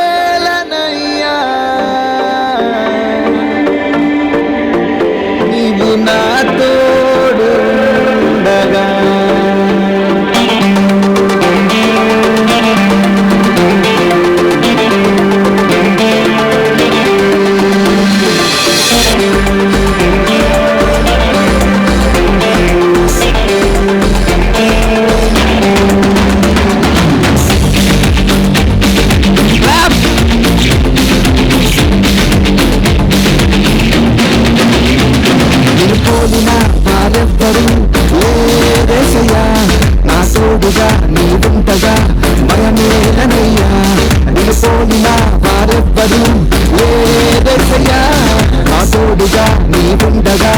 భయమేలనయ్యా నీవు నా తోడుండగా. లేరేసయ్యా నా తోడుగా నీవుండగా భయమేలనయ్యా. నిలిపోయిన వారెవ్వరు లేరేసయ్యా నా తోడుగా నీవుండగా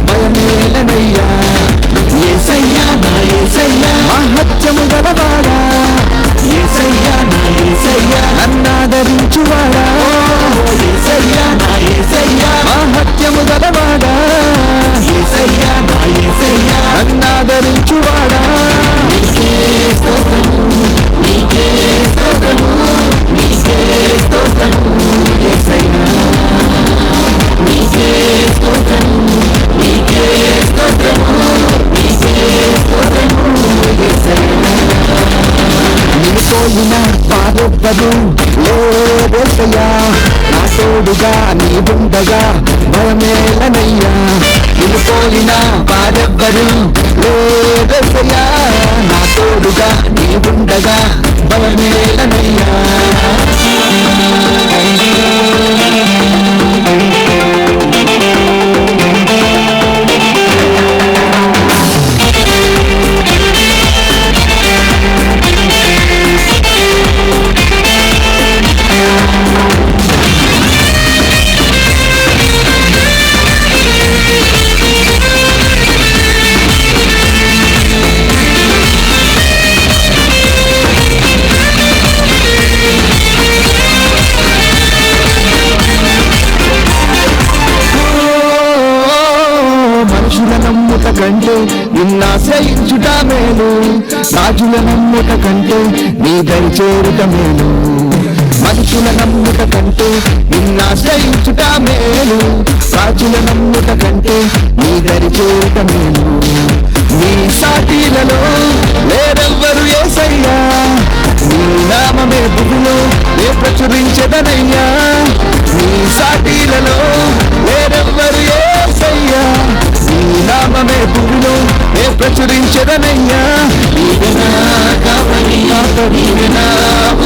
భయమేలనయ్యా. యేసయ్యా నా యేసయ్యా మహత్యము గలవాడా, యేసయ్యా నా యేసయ్యా నన్నాదరించువాడా, యేసయ్యా నా యేసయ్యా మహత్యము గలవాడా, యేసయ్యా నా యేసయ్యా నన్నాదరించువాడా. నీకే స్తోత్రము నీకే స్తోత్రము నీకే స్తోత్రము యేసయ్యా, నీకే స్తోత్రము నీకే స్తోత్రము నీకే స్తోత్రము యేసయ్యా. నిలిపోయిన వారెవ్వరు లేరేసయ్యా నా తోడుగా నీవుండగా భయమేలనయ్యా. నిలిపోయిన వారెవ్వరు లేరేసయ్యా నా తోడుగా నీవుండగా భయమేలనయ్యా. కంటే నిన్నాశ్రయించుట మేలు, రాజుల నమ్ముట కంటే నీ దరి చేరుట మేలు. మనుషుల నమ్ముట కంటే నిన్నాశ్రయించుట మేలు, రాజుల నమ్ముట కంటే నీ దరి చేరుట మేలు. నీ సాటిలలో లేరెవ్వరు యేసయ్యా, నీ నామమే భూమిలో ఏ ప్రచురించెదనయ్యా. నీ సాటిలలో లేరెవ్వరు యేసయ్యా, నీ నామమే భూమిలో ఏ ప్రచురించెదనయ్యా. నీవే నా కావలి నీవే నా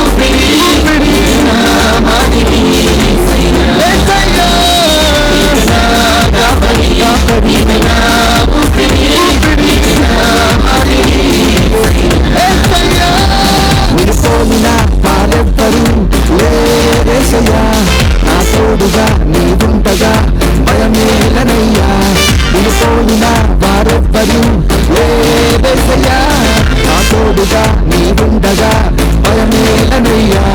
ఊపిరి నీవే నా మాదిరి యేసయ్యా. నీవే నా కావలి నీవే నా ఊపిరి నీవే నా మాదిరి యేసయ్యా. నిలిపోయిన వారెవ్వరు లేరేసయ్యా నా తోడుగా నీవుండగా భయమేలనయ్యా. నిలిపోయిన వారెవ్వరు లేరేసయ్యా నా తోడుగా నీవుండగా భయమేలనయ్యా.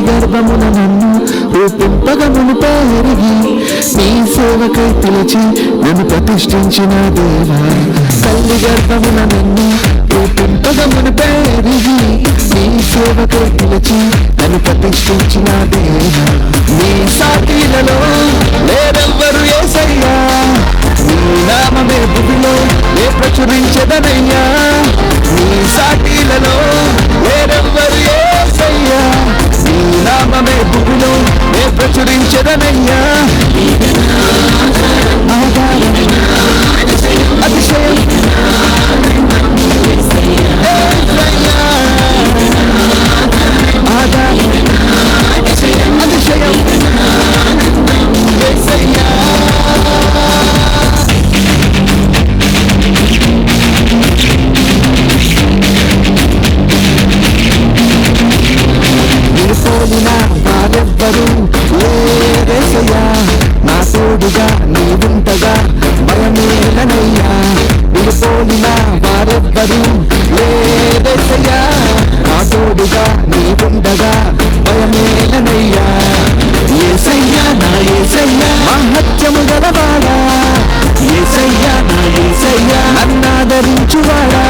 గర్భమున నన్ను రూపింపగమును పెరిగి నీ సేవకై పిలిచి నన్ను ప్రతిష్ఠించిన దేవా. తల్లి గర్భమున నన్ను రూపింపగమును పెరిగి నీ సేవకై పిలిచి నన్ను ప్రతిష్ఠించిన దేవా. నీ సాటిలలో లేరెవ్వరు యేసయ్యా, నీ నామమే భూమిలో ఏ ప్రచురించెదనయ్యా. నీ సాటిలలో లేరెవ్వరు యేసయ్యా, నీ నామమే భూమిలో ఏ ప్రచురించెదనయ్యా. అతిశయం అతిశయం యేసయ్యా. లేదయ్యా, నా తోడుగా నీ ఉండగా భయమేలనయ్యా. యేసయ్యా నా యేసయ్యా మహత్యము గలవాడా, యేసయ్యా నా యేసయ్యా నన్నాదరించువాడా.